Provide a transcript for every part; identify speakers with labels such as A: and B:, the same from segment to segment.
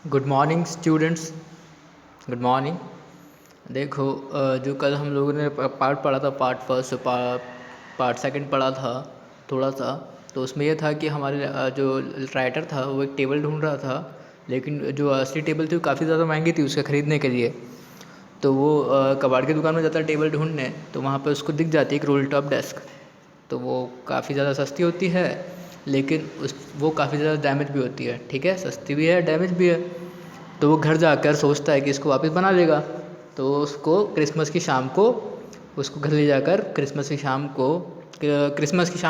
A: Good morning students. Good morning. देखो, जो कल हम लोगों ने पार्ट पढ़ा था, पार्ट फर्स्ट पार्ट सेकंड पढ़ा था थोड़ा सा। तो उसमें यह था कि हमारे जो राइटर था वो एक टेबल ढूंढ रहा था, लेकिन जो असली टेबल थी वो काफ़ी ज़्यादा महंगी थी उसके ख़रीदने के लिए। तो वो कबाड़ की दुकान में जाता है टेबल ढूंढने, तो वहाँ पर उसको दिख जाती है एक रोल टॉप डेस्क। तो वो काफ़ी ज़्यादा सस्ती होती है, लेकिन वो काफ़ी ज़्यादा डैमेज भी होती है। ठीक है, सस्ती भी है, डैमेज भी है। तो वो घर जाकर सोचता है कि इसको वापस बना लेगा। तो उसको क्रिसमस की शाम को उसको घर ले जाकर क्रिसमस की शाम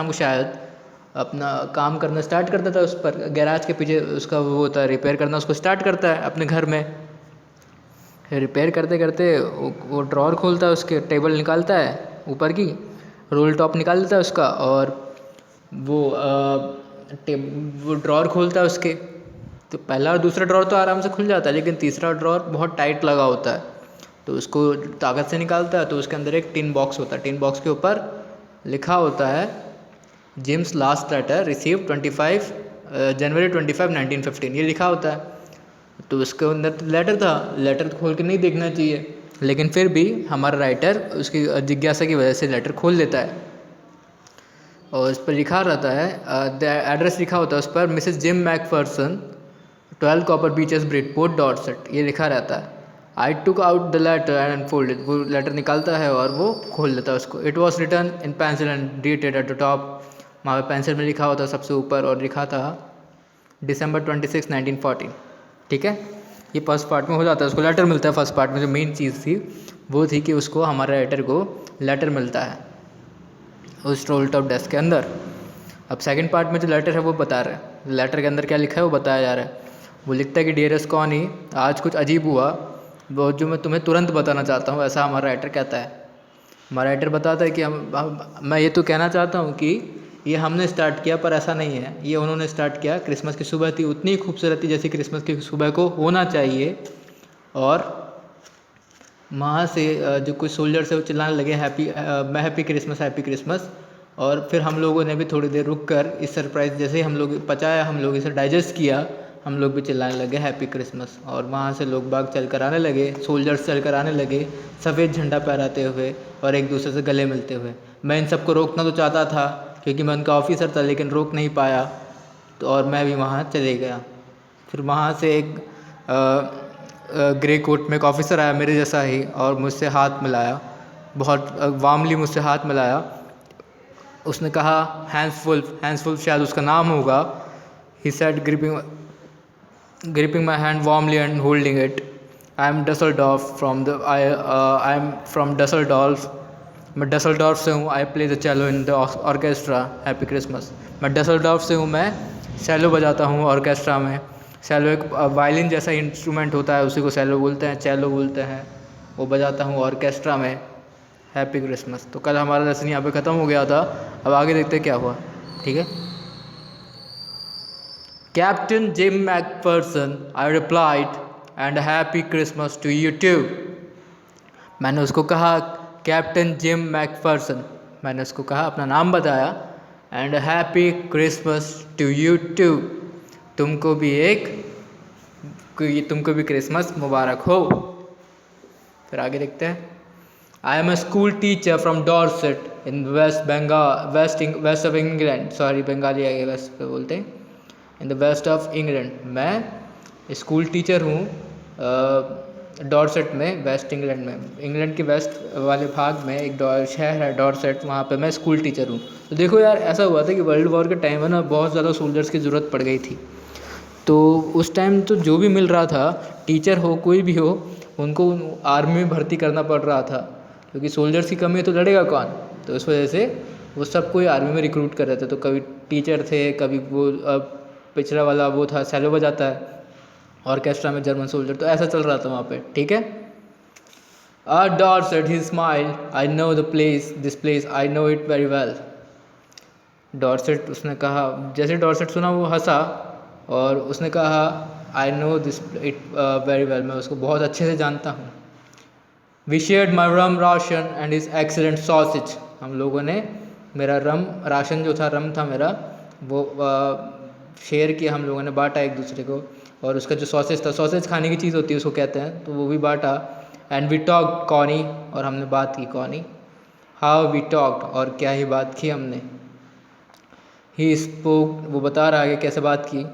A: को शायद अपना काम करना स्टार्ट कर देता है। उस पर गैराज के पीछे उसका वो होता है, रिपेयर करना उसको स्टार्ट करता है अपने घर में। रिपेयर करते करते वो ड्रॉर खोलता है, उसके टेबल निकालता है, ऊपर की रोल टॉप निकाल देता है उसका, और वो वो ड्रॉर खोलता है उसके। तो पहला और दूसरा ड्रॉर तो आराम से खुल जाता है, लेकिन तीसरा ड्रॉर बहुत टाइट लगा होता है। तो उसको ताकत से निकालता है, तो उसके अंदर एक टिन बॉक्स होता है। टिन बॉक्स के ऊपर लिखा होता है जिम्स लास्ट लेटर रिसीव 25 जनवरी 25 1915, ये लिखा होता है। तो उसके अंदर तो लेटर था, लेटर खोल के नहीं देखना चाहिए, लेकिन फिर भी हमारा राइटर उसकी जिज्ञासा की वजह से लेटर खोल लेता है। और उस पर लिखा रहता है, एड्रेस लिखा होता है उस पर, Mrs Jim McPherson, 12 copper beeches Bridport Dorset, ये लिखा रहता है। I took out the letter and unfolded, वो लेटर निकालता है और वो खोल लेता है उसको। It was written in pencil and dated at the top, वहाँ पे पेंसिल में लिखा होता है सबसे ऊपर, और लिखा था December 26 1914। ठीक है, ये फर्स्ट पार्ट में हो जाता है, उसको लेटर मिलता है। फर्स्ट पार्ट में जो मेन चीज़ थी वो थी कि उसको हमारे राइटर को लेटर मिलता है उस रोल टॉप डेस्क के अंदर। अब सेकंड पार्ट में जो लेटर है वो बता रहा है, लेटर के अंदर क्या लिखा है वो बताया जा रहा है। वो लिखता है कि डियरेस्ट कॉनी, आज कुछ अजीब हुआ, वो जो मैं तुम्हें तुरंत बताना चाहता हूँ, ऐसा हमारा राइटर कहता है। हमारा राइटर बताता है कि मैं ये तो कहना चाहता हूँ कि ये हमने स्टार्ट किया, पर ऐसा नहीं है, ये उन्होंने स्टार्ट किया। क्रिसमस की सुबह थी, उतनी खूबसूरत थी जैसी क्रिसमस की सुबह को होना चाहिए। और वहाँ से जो कुछ सोल्जर से वो चिल्लाने लगे मैं हैप्पी क्रिसमस, हैप्पी क्रिसमस। और फिर हम लोगों ने भी थोड़ी देर रुक कर इस सरप्राइज़ जैसे ही हम लोग पचाया, हम लोग इसे डाइजेस्ट किया, हम लोग भी चिल्लाने लगे हैप्पी क्रिसमस। और वहाँ से लोग बाग चल कर आने लगे, सोल्जर्स चल कर आने लगे सफ़ेद झंडा फहराते हुए और एक दूसरे से गले मिलते हुए। मैं इन सबको रोकना तो चाहता था क्योंकि मैं उनका ऑफिसर था, लेकिन रोक नहीं पाया, तो और मैं भी वहाँ चले गया। फिर वहाँ से एक ग्रे कोट में एक ऑफिसर आया मेरे जैसा ही, और मुझसे हाथ मिलाया, बहुत वार्मली मुझसे हाथ मिलाया। उसने कहा हैंड्स वुल्फ शायद उसका नाम होगा। He said gripping my hand warmly and holding it, I am from Dusseldorf, मैं डसलडॉर्फ से हूँ। I play the cello in the orchestra, happy Christmas. मैं डसलडॉर्फ से हूँ, मैं सेलो बजाता हूँ ऑर्केस्ट्रा में। सेलो एक वायलिन जैसा इंस्ट्रूमेंट होता है, उसी को सेलो बोलते हैं, चेलो बोलते हैं। वो बजाता हूँ ऑर्केस्ट्रा में, हैप्पी क्रिसमस। तो कल हमारा लेसन यहाँ पे ख़त्म हो गया था, अब आगे देखते क्या हुआ। ठीक है। Captain Jim McPherson, I replied, and happy Christmas to you too. मैंने उसको कहा कैप्टन जिम मैकफर्सन, मैंने उसको कहा, अपना नाम बताया, and happy Christmas to you too, तुमको भी क्रिसमस मुबारक हो। फिर आगे देखते हैं। I am a school teacher from Dorset in west of England, sorry Bengali आगे वेस्ट पे बोलते हैं, in the west of England. मैं स्कूल टीचर हूँ डॉर्सेट में, वेस्ट इंग्लैंड में। इंग्लैंड के वेस्ट वाले भाग में एक शहर है डॉर्सेट, वहाँ पे मैं स्कूल टीचर हूँ। तो देखो यार, ऐसा हुआ था कि वर्ल्ड वॉर के टाइम में ना बहुत ज़्यादा सोल्जर्स की ज़रूरत पड़ गई थी। तो उस टाइम तो जो भी मिल रहा था, टीचर हो कोई भी हो, उनको आर्मी में भर्ती करना पड़ रहा था, क्योंकि सोल्जर्स की कमी है तो लड़ेगा कौन। तो इस वजह से वो सबको आर्मी में रिक्रूट कर रहे थे। तो कभी टीचर थे, कभी वो पिछड़ा वाला वो था सेलो बजाता है ऑर्केस्ट्रा में, जर्मन सोल्जर। तो ऐसा चल रहा था वहाँ पे। ठीक है। Dorset, he smiled. I know this place, I know it very well. Dorset, उसने कहा, जैसे डॉर्सेट सुना वो हंसा और उसने कहा I know this it very well, मैं उसको बहुत अच्छे से जानता हूँ। We shared my rum ration and is excellent sausage, हम लोगों ने मेरा रम राशन जो था, रम था मेरा, वो शेयर किया हम लोगों ने, बांटा एक दूसरे को। और उसका जो सॉसेज था, सॉसेज खाने की चीज़ होती है उसको कहते हैं, तो वो भी बांटा। एंड वी टॉक कॉनी, और हमने बात की कॉनी। हाउ वी टॉक्ड, और क्या ही बात की हमने। ही स्पोक, वो बता रहा है कि कैसे बात की।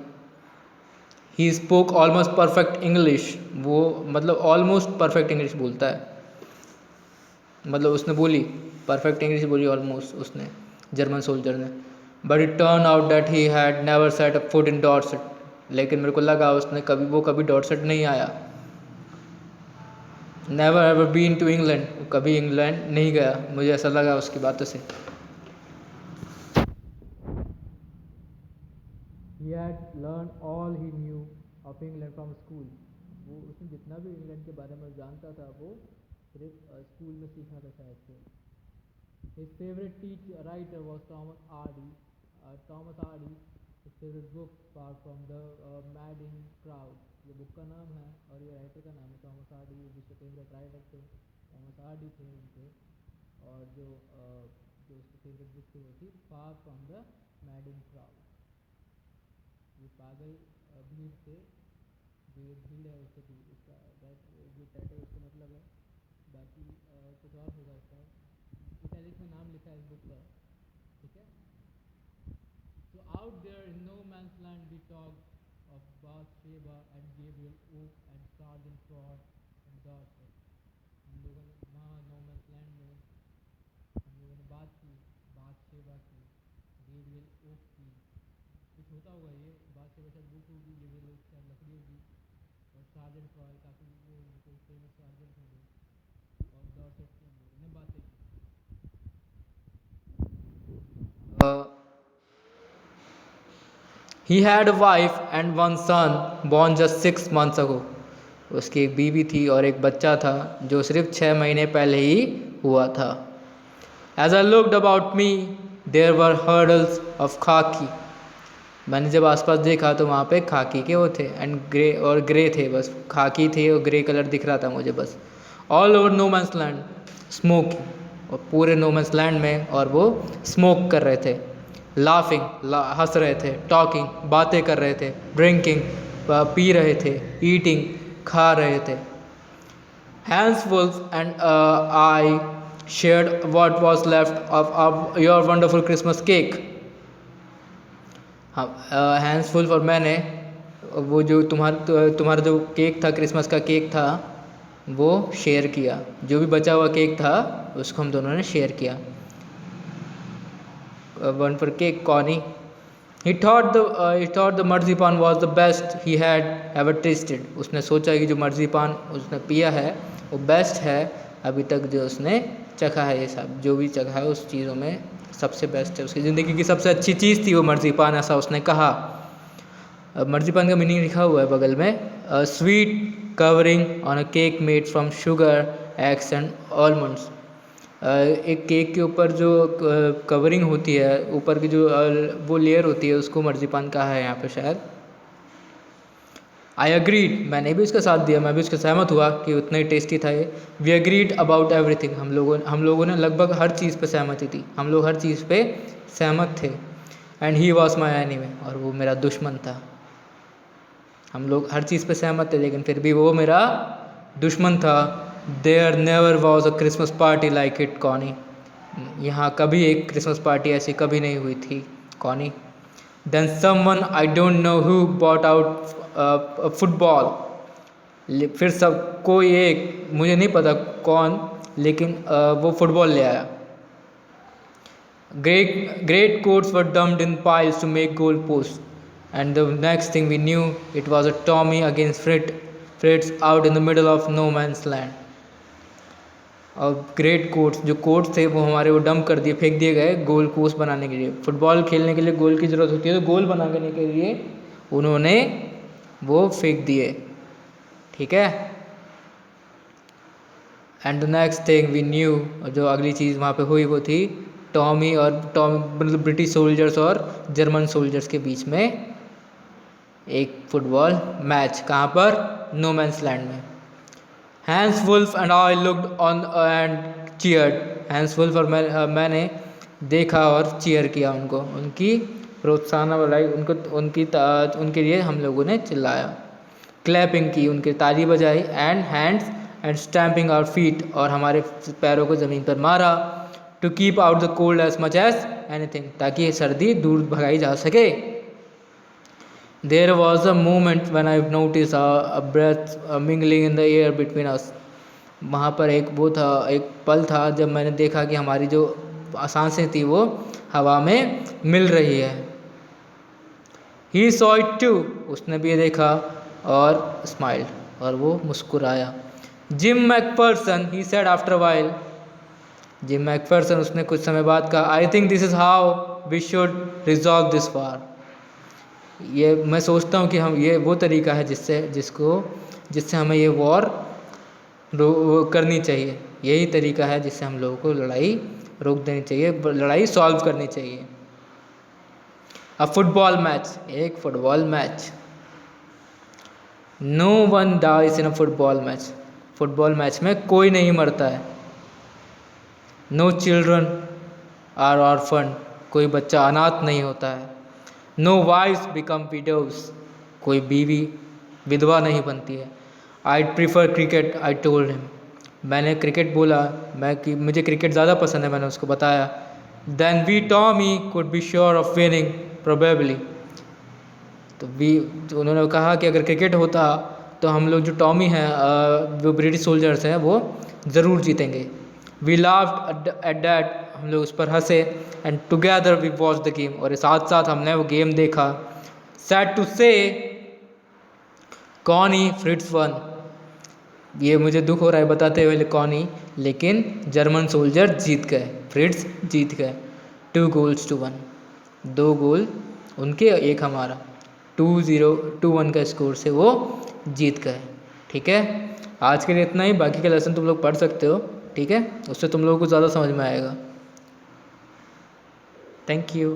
A: He spoke almost perfect English, वो मतलब ऑलमोस्ट परफेक्ट इंग्लिश बोलता है, मतलब उसने बोली परफेक्ट इंग्लिश बोली ऑलमोस्ट उसने, जर्मन सोल्जर ने। But it turn out that he had never set a foot in Dorset, लेकिन मेरे को लगा उसने कभी डॉर्सेट नहीं आया। Never ever been to England, कभी इंग्लैंड नहीं गया, मुझे ऐसा लगा उसकी बातों से। He had learned all he knew of England from school. वो उसने जितना भी इंग्लैंड के बारे में जानता था वो सिर्फ स्कूल में सीखा था शायद से। His favorite teacher writer was Thomas Hardy. Thomas Hardy. His favorite book, Far from the Madding Crowd. ये बुक का नाम है और ये राइटर का नाम है थॉमस हार्डी, जिसके फेवरेट राइटर थे थॉमस हार्डी थे उनके। और जो उसकी फेवरेट बुक थी वो थी far from the madding crowd. ये पागल भीड़ से, जो ये भीड़ है उससे दूर, इसका जो टाइटल उसका मतलब है, बाकी कुछ और होगा इसका, इटैलिक में नाम लिखा है इस बुक का, ठीक है। So out there in no man's land we talked of Bathsheba and Gabriel Oak and Sergeant Fraud and Dorset. हम लोगों ने वहाँ नो मैंस लैंड में हम लोगों ने बात की बाथशेबा की, गेब्रियल ओक की, कुछ होता होगा ये बाथशेबा शायद बुक होगी, गेब्रियल ओक शायद लकड़ी होगी, और सार्जेंट फ्रॉय काफ़ी वो कोई फेमस सार्जेंट होंगे, और डॉर्सेट की हम लोगों ने बातें की। He had a wife and one son born just 6 months ago. उसकी एक बीवी थी और एक बच्चा था जो सिर्फ 6 महीने पहले ही हुआ था। As I looked about me, there were hurdles of khaki. मैंने जब आसपास देखा तो वहाँ पे खाकी के वो थे एंड ग्रे, और ग्रे थे, बस खाकी थे और ग्रे कलर दिख रहा था मुझे बस। All over no man's land smoke, और पूरे नो मैंस लैंड में, और वो स्मोक कर रहे थे। लाफिंग, हंस रहे थे। टॉकिंग, बातें कर रहे थे। ड्रिंकिंग, पी रहे थे। ईटिंग, खा रहे थे। Hans Wolf and I shared what was left of your wonderful Christmas cake. हाँ, हैंस वुल्फ और मैंने वो जो तुम्हारा जो केक था, क्रिसमस का केक था, वो शेयर किया। जो भी बचा हुआ केक था उसको हम दोनों ने शेयर किया। One for cake Connie. He thought the marzipan was the best he had ever tasted. उसने सोचा कि जो मर्जीपान उसने पिया है वो बेस्ट है अभी तक जो उसने चखा है। ये सब जो भी चखा है उस चीज़ों में सबसे बेस्ट है, उसकी ज़िंदगी की सबसे अच्छी चीज़ थी वो मर्जीपान, ऐसा उसने कहा। मर्जीपान का मीनिंग लिखा हुआ है बगल में, sweet covering on a cake made from sugar, eggs and almonds. एक केक के ऊपर जो कवरिंग होती है, ऊपर की जो वो लेयर होती है, उसको मर्जीपान कहा है यहाँ पे शायद। आई अग्रीड, मैंने भी उसका साथ दिया, मैं भी उसके सहमत हुआ कि उतना ही टेस्टी था ये। वी अग्रीड अबाउट एवरीथिंग, हम लोगों ने लगभग हर चीज़ पे सहमति थी, हम लोग हर चीज़ पे सहमत थे। And he was my enemy, और वो मेरा दुश्मन था। हम लोग हर चीज़ पे सहमत थे लेकिन फिर भी वो मेरा दुश्मन था। There never was a Christmas party like it Connie, यहाँ कभी एक क्रिसमस पार्टी ऐसी कभी नहीं हुई थी Connie. Then someone I don't know who bought out football, फिर सब कोई एक, मुझे नहीं पता कौन, लेकिन वो फुटबॉल ले आया। Great coats were dumped in piles to make goal posts, and the next thing we knew, it was a Tommy against Fritz out in the middle of no man's land. और great quotes, जो quotes थे वो हमारे वो dump कर दिए, फेंक दिए गए गोल पोस्ट बनाने के लिए। फुटबॉल खेलने के लिए गोल की ज़रूरत होती है, तो गोल बनाने के लिए उन्होंने वो फेंक दिए, ठीक है। And the next thing we knew, जो अगली चीज़ वहाँ पे हुई वो थी टॉमी मतलब ब्रिटिश सोल्जर्स और जर्मन सोल्जर्स के बीच में एक फुटबॉल मैच। कहाँ पर? नो मैंस लैंड में। Hans Wolf and I looked on and cheered, Hans Wolf और मैंने देखा और चीयर किया उनको, उनकी प्रोत्साहन बढ़ाई, उनके लिए हम लोगों ने चिल्लाया। क्लैपिंग की, उनके ताली बजाई, and hands and stamping our feet, और हमारे पैरों को ज़मीन पर मारा, to keep out the cold as much as anything, ताकि सर्दी दूर भगाई जा सके। There was a moment when I notice a breath mingling in the air between us. वहाँ पर एक वो था, एक पल था जब मैंने देखा कि हमारी जो सांसें थी वो हवा में मिल रही है। ही सॉ इट टू, उसने भी ये देखा, और स्माइल्ड, और वो मुस्कुराया। Jim McPherson, he said after while, Jim McPherson उसने कुछ समय बाद कहा, I think this is how we should resolve this war. ये मैं सोचता हूँ कि हम ये वो तरीका है जिससे हमें ये वॉर करनी चाहिए, यही तरीका है जिससे हम लोगों को लड़ाई रोक देनी चाहिए, लड़ाई सॉल्व करनी चाहिए। अ फुटबॉल मैच, एक football match. No one dies in a football match, football match में कोई नहीं मरता है। नो चिल्ड्रन आर ऑर्फन, कोई बच्चा अनाथ नहीं होता है। नो वाइफ्स बिकम विडोज, कोई बीवी विधवा नहीं बनती है। I prefer cricket, I told him, मैंने क्रिकेट बोला, मुझे क्रिकेट ज़्यादा पसंद है, मैंने उसको बताया। Then we Tommy could be sure of winning probably, तो उन्होंने कहा कि अगर क्रिकेट होता तो हम लोग जो टॉमी हैं, जो ब्रिटिश सोल्जर्स हैं, वो ज़रूर जीतेंगे। वी लाफ्ड एट दैट, हम लोग उस पर हंसे। And together we watch the game, और साथ साथ हमने वो गेम देखा। Sad to say Connie Fritz won, ये मुझे दुख हो रहा है बताते हुए कॉनी, लेकिन जर्मन सोल्जर जीत गए, फ्रिट्ज जीत गए। 2-1, 2 गोल उनके, एक हमारा, 2-1 का स्कोर से वो जीत गए। ठीक है, आज के लिए इतना ही, बाकी का लेसन तुम लोग पढ़ सकते हो। ठीक है, उससे तुम लोगों को ज़्यादा समझ में आएगा। Thank you.